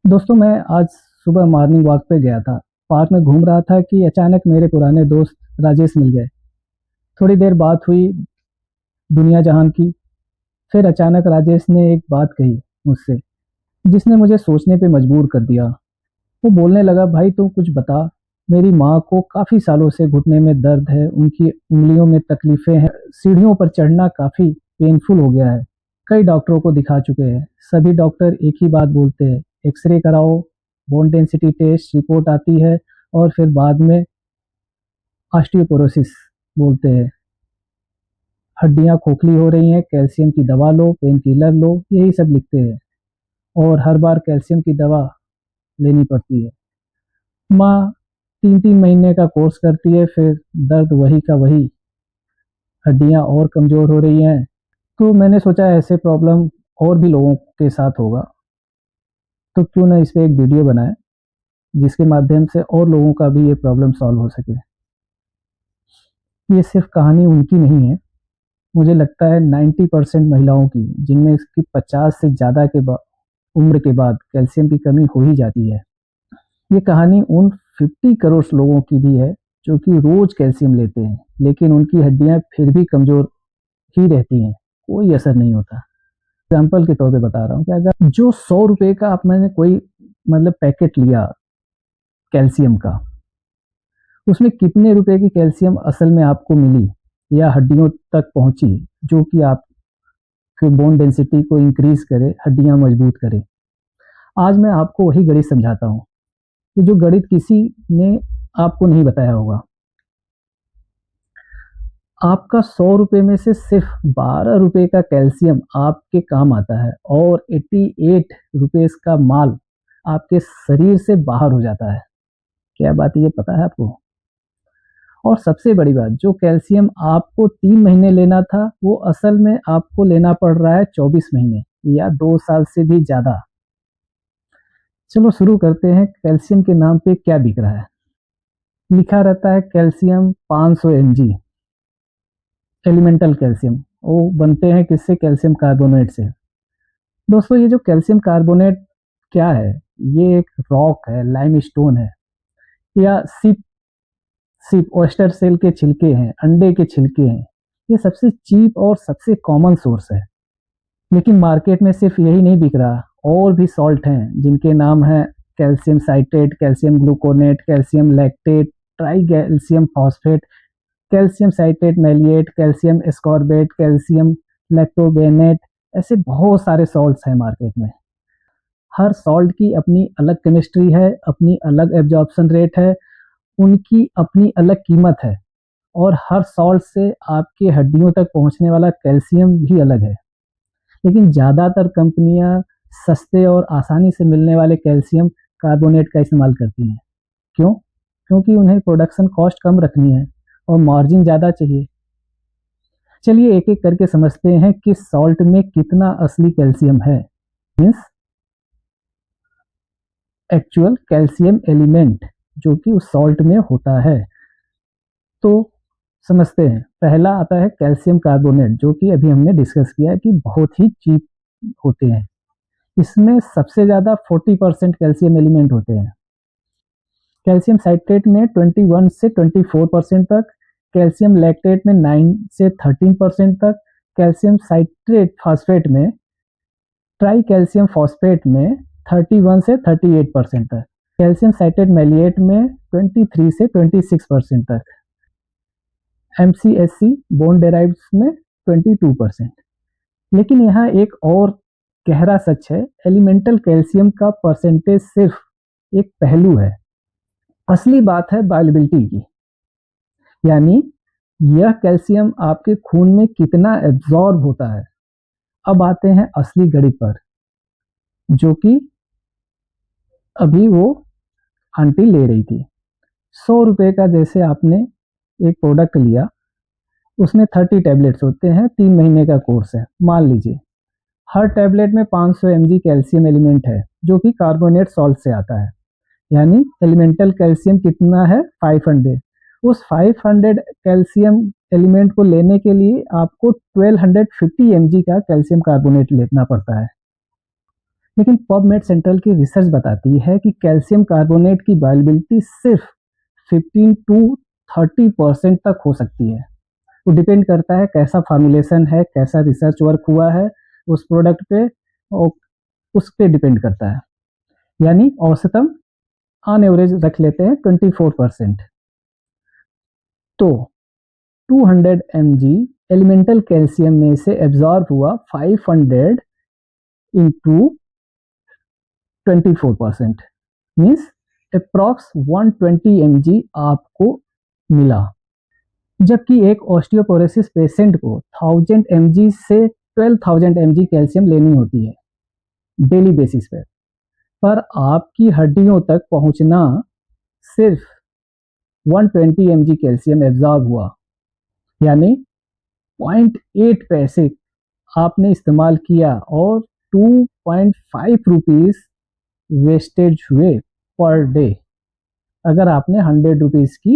दोस्तों, मैं आज सुबह मॉर्निंग वॉक पे गया था। पार्क में घूम रहा था कि अचानक मेरे पुराने दोस्त राजेश मिल गए। थोड़ी देर बात हुई दुनिया जहान की। फिर अचानक राजेश ने एक बात कही मुझसे, जिसने मुझे सोचने पे मजबूर कर दिया। वो बोलने लगा, भाई तू कुछ बता। मेरी माँ को काफ़ी सालों से घुटने में दर्द है, उनकी उंगलियों में तकलीफ़ें हैं, सीढ़ियों पर चढ़ना काफ़ी पेनफुल हो गया है। कई डॉक्टरों को दिखा चुके हैं, सभी डॉक्टर एक ही बात बोलते हैं, एक्सरे कराओ, बोन डेंसिटी टेस्ट रिपोर्ट आती है और फिर बाद में ऑस्टियोपोरोसिस बोलते हैं। हड्डियाँ खोखली हो रही हैं, कैल्शियम की दवा लो, पेन किलर लो, यही सब लिखते हैं और हर बार कैल्शियम की दवा लेनी पड़ती है। माँ 3-3 महीने का कोर्स करती है, फिर दर्द वही का वही, हड्डियाँ और कमज़ोर हो रही हैं। तो मैंने सोचा ऐसे प्रॉब्लम और भी लोगों के साथ होगा, तो क्यों ना इस पे एक वीडियो बनाएँ, जिसके माध्यम से और लोगों का भी ये प्रॉब्लम सॉल्व हो सके। ये सिर्फ़ कहानी उनकी नहीं है, मुझे लगता है 90% महिलाओं की, जिनमें इसकी 50 से ज़्यादा के बा उम्र के बाद कैल्शियम की कमी हो ही जाती है। ये कहानी उन 50 करोड़ लोगों की भी है, जो कि रोज़ कैल्शियम लेते हैं, लेकिन उनकी हड्डियाँ फिर भी कमज़ोर ही रहती हैं, कोई असर नहीं होता। एग्ज़ाम्पल के तौर पे बता रहा हूँ कि अगर जो ₹100 का आप मैंने कोई पैकेट लिया कैल्शियम का, उसमें कितने रुपए की कैल्शियम असल में आपको मिली या हड्डियों तक पहुँची, जो कि आपके बोन डेंसिटी को इंक्रीज़ करे, हड्डियाँ मजबूत करे। आज मैं आपको वही गणित समझाता हूँ, कि जो गणित किसी ने आपको नहीं बताया होगा। आपका ₹100 में से सिर्फ ₹12 का कैल्शियम आपके काम आता है और ₹88 का माल आपके शरीर से बाहर हो जाता है। क्या बात है, ये पता है आपको? और सबसे बड़ी बात, जो कैल्शियम आपको 3 महीने लेना था, वो असल में आपको लेना पड़ रहा है 24 महीने या 2 साल से भी ज़्यादा। चलो शुरू करते हैं, कैल्शियम के नाम पे क्या बिक रहा है। लिखा रहता है कैल्शियम 500 mg, एलिमेंटल कैल्शियम। वो बनते हैं किससे? कैल्शियम कार्बोनेट से। दोस्तों, ये जो कैल्शियम कार्बोनेट क्या है? ये एक रॉक है, लाइमस्टोन है, या सिप सिप ऑयस्टर सेल के छिलके हैं, अंडे के छिलके हैं। ये सबसे चीप और सबसे कॉमन सोर्स है। लेकिन मार्केट में सिर्फ यही नहीं बिक रहा, और भी सॉल्ट हैं जिनके नाम हैं calcium citrate, calcium gluconate, calcium lactate, tri calcium phosphate, calcium citrate malate, calcium ascorbate, calcium lactobionate. ऐसे बहुत सारे सॉल्ट्स हैं मार्केट में। हर सॉल्ट की अपनी अलग केमिस्ट्री है, अपनी अलग एब्जॉर्प्शन रेट है, उनकी अपनी अलग कीमत है, और हर सॉल्ट से आपकी हड्डियों तक पहुंचने वाला कैल्शियम भी अलग है। लेकिन ज़्यादातर कंपनियां सस्ते और आसानी से मिलने वाले कैल्शियम कार्बोनेट का इस्तेमाल करती हैं। क्यों? क्योंकि उन्हें प्रोडक्शन कॉस्ट कम रखनी है और मार्जिन ज़्यादा चाहिए। चलिए एक एक करके समझते हैं कि सॉल्ट में कितना असली कैल्शियम है, मीन्स एक्चुअल कैल्शियम एलिमेंट जो कि उस सॉल्ट में होता है। तो समझते हैं। पहला आता है कैल्शियम कार्बोनेट, जो कि अभी हमने डिस्कस किया है कि बहुत ही चीप होते हैं। इसमें सबसे ज़्यादा 40% कैल्शियम एलिमेंट होते हैं। कैल्शियम साइट्रेट में 21 से 24% तक, कैल्शियम लैक्टेट में 9 से 13% तक, कैल्शियम साइट्रेट फॉस्फेट में, ट्राई कैल्शियम फॉस्फेट में 31 से 38% तक, कैल्शियम साइट्रेट मैलिएट में 23 से 26% तक, MCSC बोन डेराइव्ड्स में 22%। लेकिन यहाँ एक और गहरा सच है, एलिमेंटल कैल्शियम का परसेंटेज सिर्फ एक पहलू है, असली बात है बायोअवेलेबिलिटी की। यानी यह कैल्शियम आपके खून में कितना एब्जॉर्ब होता है। अब आते हैं असली गणित पर, जो कि अभी वो आंटी ले रही थी। ₹100 का जैसे आपने एक प्रोडक्ट लिया, उसमें 30 टैबलेट्स होते हैं, 3 महीने का कोर्स है। मान लीजिए हर टैबलेट में 500 mg कैल्शियम एलिमेंट है, जो कि कार्बोनेट सॉल्ट से आता है। यानी एलिमेंटल कैल्शियम कितना है? 500। उस 500 कैल्शियम एलिमेंट को लेने के लिए आपको 1250 mg का कैल्शियम कार्बोनेट लेना पड़ता है। लेकिन पबमेड सेंट्रल की रिसर्च बताती है कि कैल्शियम कार्बोनेट की बायोअवेलेबिलिटी सिर्फ 15 टू 30% तक हो सकती है। वो डिपेंड करता है कैसा फार्मूलेशन है, कैसा रिसर्च वर्क हुआ है उस प्रोडक्ट पे, और उस पे डिपेंड करता है। यानी औसतन ऑन एवरेज रख लेते हैं 24%। तो 200 mg एलिमेंटल कैल्शियम में से एब्जॉर्ब हुआ 500 इंटू 24%, मीन्स अप्रॉक्स 120 mg आपको मिला। जबकि एक ऑस्टियोपोरोसिस पेशेंट को 1000 mg से 12,000 mg कैल्शियम लेनी होती है डेली बेसिस पर आपकी हड्डियों तक पहुंचना सिर्फ 120 mg कैल्शियम एब्जॉर्ब हुआ, यानी 0.8 पैसे आपने इस्तेमाल किया और 2.5 रुपीज वेस्टेज हुए पर डे। अगर आपने 100 रुपीज की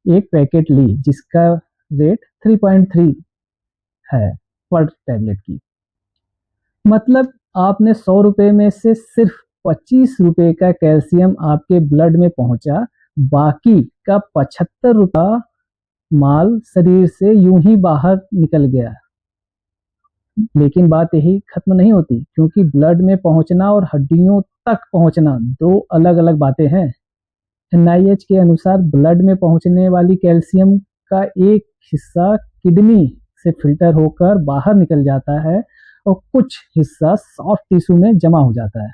एक पैकेट ली जिसका रेट 3.3 है पर टैबलेट की, मतलब आपने 100 रुपए में से सिर्फ 25 रुपए का कैल्शियम आपके ब्लड में पहुंचा, बाकी का 75 रुपया माल शरीर से यूं ही बाहर निकल गया। लेकिन बात यही खत्म नहीं होती, क्योंकि ब्लड में पहुंचना और हड्डियों तक पहुंचना दो अलग अलग बातें हैं। NIH के अनुसार ब्लड में पहुंचने वाली कैल्शियम का एक हिस्सा किडनी से फिल्टर होकर बाहर निकल जाता है और कुछ हिस्सा सॉफ्ट टिश्यू में जमा हो जाता है,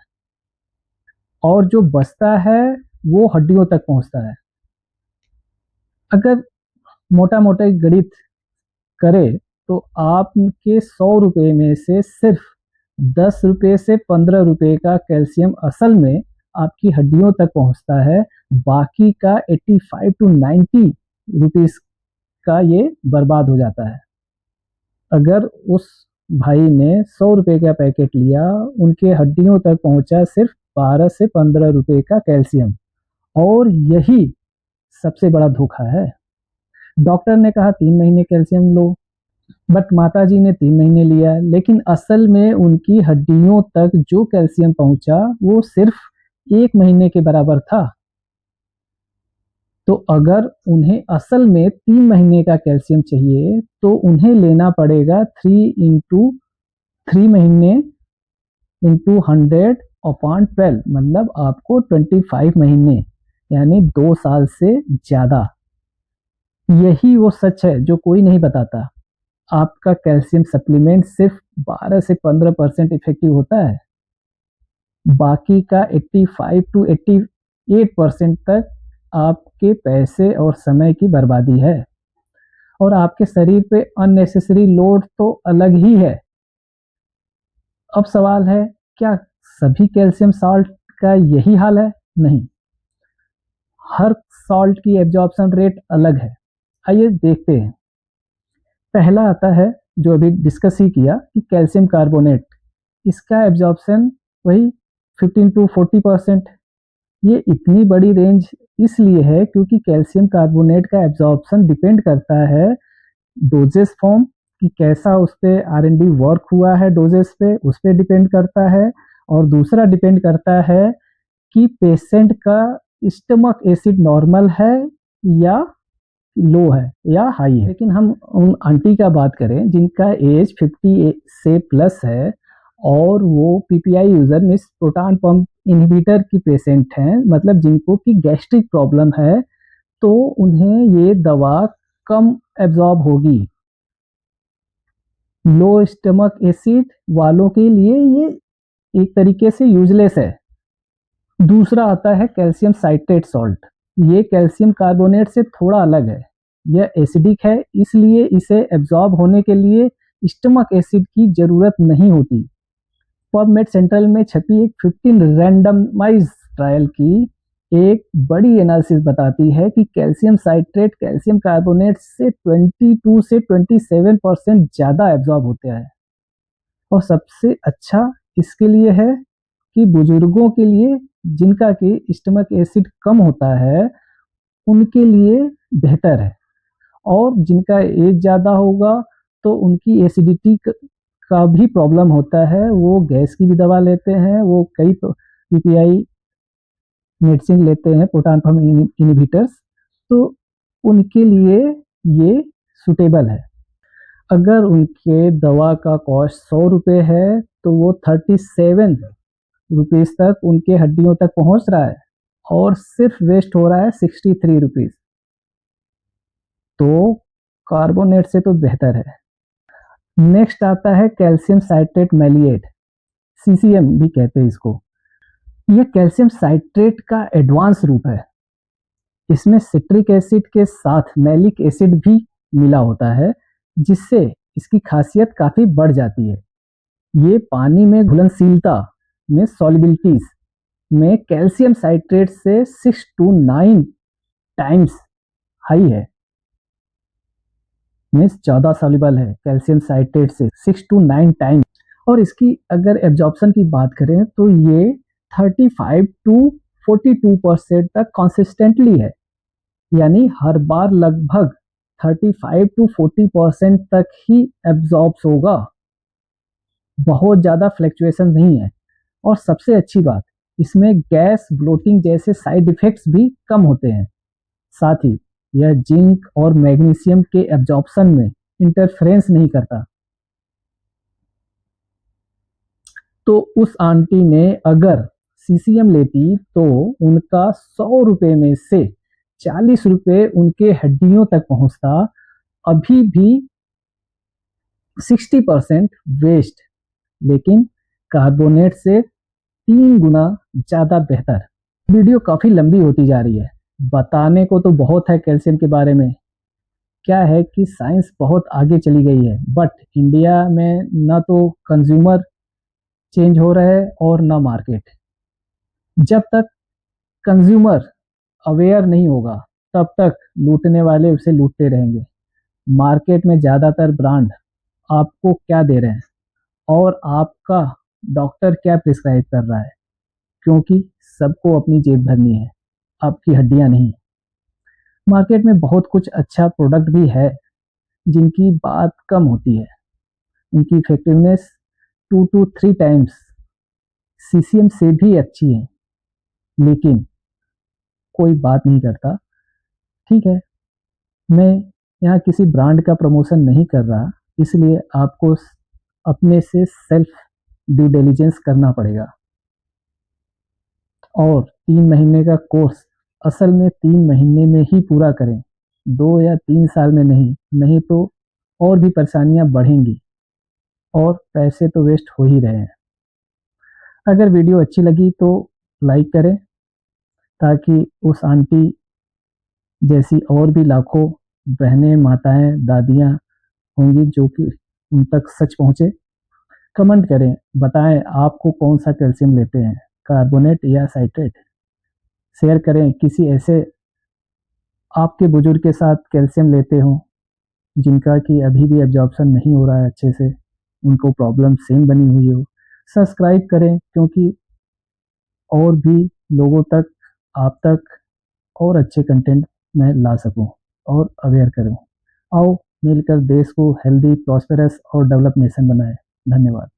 और जो बचता है वो हड्डियों तक पहुंचता है। अगर मोटा मोटा गणित करे तो आपके 100 रुपए में से सिर्फ 10 रुपए से 15 रुपए का कैल्शियम असल में आपकी हड्डियों तक पहुंचता है, बाकी का 85 टू 90 रुपीस का ये बर्बाद हो जाता है। अगर उस भाई ने 100 रुपए का पैकेट लिया, उनके हड्डियों तक पहुंचा सिर्फ 12 से 15 रुपए का कैल्शियम, और यही सबसे बड़ा धोखा है। डॉक्टर ने कहा 3 महीने कैल्शियम लो, बट माताजी ने 3 महीने लिया, लेकिन असल में उनकी हड्डियों तक जो कैल्शियम पहुंचा वो सिर्फ 1 महीने के बराबर था। तो अगर उन्हें असल में 3 महीने का कैल्शियम चाहिए तो उन्हें लेना पड़ेगा 3 महीने इंटू 100/12, मतलब आपको 25 महीने, यानी 2 साल से ज्यादा। यही वो सच है जो कोई नहीं बताता। आपका कैल्शियम सप्लीमेंट सिर्फ 12 से 15% इफेक्टिव होता है, बाकी का 85 टू 88% तक आपके पैसे और समय की बर्बादी है, और आपके शरीर पे अननेसेसरी लोड तो अलग ही है। अब सवाल है, क्या सभी कैल्शियम सॉल्ट का यही हाल है? नहीं, हर सॉल्ट की एब्जॉर्प्शन रेट अलग है। आइए देखते हैं। पहला आता है जो अभी डिस्कस ही किया कि कैल्शियम कार्बोनेट, इसका एब्जॉर्प्शन वही 15 टू 40%। ये इतनी बड़ी रेंज इसलिए है क्योंकि कैल्शियम कार्बोनेट का एब्जॉर्प्शन डिपेंड करता है डोजेस फॉर्म कि कैसा उस पर R&D वर्क हुआ है, डोजेस पे उस पर डिपेंड करता है, और दूसरा डिपेंड करता है कि पेशेंट का स्टमक एसिड नॉर्मल है या लो है या हाई है। लेकिन हम उन आंटी का बात करें जिनका एज 50 से प्लस है और वो PPI user means proton pump inhibitor की पेशेंट हैं, मतलब जिनको की गैस्ट्रिक प्रॉब्लम है, तो उन्हें ये दवा कम एब्जॉर्ब होगी। लो स्टमक एसिड वालों के लिए ये एक तरीके से यूजलेस है। दूसरा आता है कैल्शियम साइट्रेट सॉल्ट। ये कैल्शियम कार्बोनेट से थोड़ा अलग है, यह एसिडिक है, इसलिए इसे एब्जॉर्ब होने के लिए स्टमक एसिड की जरूरत नहीं होती। पबमेड सेंट्रल में छपी एक 15 रैंडमाइज ट्रायल की एक बड़ी एनालिसिस बताती है कि कैल्शियम साइट्रेट कैल्शियम कार्बोनेट से 22 से 27% ज़्यादा एब्जॉर्ब होता है। और सबसे अच्छा इसके लिए है कि बुजुर्गों के लिए जिनका कि स्टमक एसिड कम होता है उनके लिए बेहतर है, और जिनका एज ज़्यादा होगा तो उनकी एसिडिटी का भी प्रॉब्लम होता है, वो गैस की भी दवा लेते हैं, वो कई पीपीआई मेडिसिन लेते हैं, प्रोटॉन पंप इनहिबिटर्स, तो उनके लिए ये सुटेबल है। अगर उनके दवा का कॉस्ट 100 रुपये है तो वो 37 रुपीज़ तक उनके हड्डियों तक पहुंच रहा है और सिर्फ वेस्ट हो रहा है 63 रुपीज़। तो कार्बोनेट से तो बेहतर है। नेक्स्ट आता है कैल्शियम साइट्रेट मैलिएट, सीसीएम भी कहते हैं इसको। यह कैल्शियम साइट्रेट का एडवांस रूप है। इसमें सिट्रिक एसिड के साथ मैलिक एसिड भी मिला होता है, जिससे इसकी खासियत काफ़ी बढ़ जाती है। ये पानी में घुलनशीलता में सॉल्युबिलिटीज में कैल्शियम साइट्रेट से 6 to 9 टाइम्स हाई है, मीन्स ज़्यादा सॉल्युबल है कैल्शियम साइट्रेट से 6 to 9 टाइम्स। और इसकी अगर एब्जॉर्प्शन की बात करें तो ये 35 to 42% तक कंसिस्टेंटली है, यानी हर बार लगभग 35 to 40% तक ही एब्जॉर्ब्स होगा, बहुत ज़्यादा फ्लैक्चुएशन नहीं है। और सबसे अच्छी बात, इसमें गैस ब्लोटिंग जैसे साइड इफ़ेक्ट्स भी कम होते हैं। साथ ही यह जिंक और मैग्नीशियम के एब्जॉर्प्शन में इंटरफेरेंस नहीं करता। तो उस आंटी ने अगर सीसीएम लेती तो उनका 100 रुपये में से 40 रुपये उनके हड्डियों तक पहुंचता, अभी भी 60% वेस्ट, लेकिन कार्बोनेट से 3 गुना ज़्यादा बेहतर। वीडियो काफ़ी लंबी होती जा रही है, बताने को तो बहुत है कैल्शियम के बारे में। क्या है कि साइंस बहुत आगे चली गई है, बट इंडिया में ना तो कंज्यूमर चेंज हो रहा है और ना मार्केट। जब तक कंज्यूमर अवेयर नहीं होगा तब तक लूटने वाले उसे लूटते रहेंगे। मार्केट में ज़्यादातर ब्रांड आपको क्या दे रहे हैं और आपका डॉक्टर क्या प्रिस्क्राइब कर रहा है, क्योंकि सबको अपनी जेब भरनी है, आपकी हड्डियां नहीं। मार्केट में बहुत कुछ अच्छा प्रोडक्ट भी है जिनकी बात कम होती है, उनकी इफेक्टिवनेस 2 to 3 टाइम्स सीसीएम से भी अच्छी है, लेकिन कोई बात नहीं करता। ठीक है, मैं यहाँ किसी ब्रांड का प्रमोशन नहीं कर रहा, इसलिए आपको अपने से सेल्फ ड्यू डिलिजेंस करना पड़ेगा। और 3 महीने का कोर्स असल में 3 महीने में ही पूरा करें, 2 या 3 साल में नहीं, नहीं तो और भी परेशानियां बढ़ेंगी और पैसे तो वेस्ट हो ही रहे हैं। अगर वीडियो अच्छी लगी तो लाइक करें, ताकि उस आंटी जैसी और भी लाखों बहनें, माताएं, दादियां होंगी जो कि उन तक सच पहुंचे। कमेंट करें, बताएं आपको कौन सा कैल्शियम लेते हैं, कार्बोनेट या साइट्रेट। शेयर करें किसी ऐसे आपके बुजुर्ग के साथ कैल्शियम लेते हो जिनका कि अभी भी एब्जॉर्प्शन नहीं हो रहा है अच्छे से, उनको प्रॉब्लम सेम बनी हुई हो। सब्सक्राइब करें, क्योंकि और भी लोगों तक, आप तक और अच्छे कंटेंट मैं ला सकूं और अवेयर करूं। आओ मिलकर देश को हेल्दी, प्रॉस्पेरस और डेवलप नेशन बनाएं। धन्यवाद।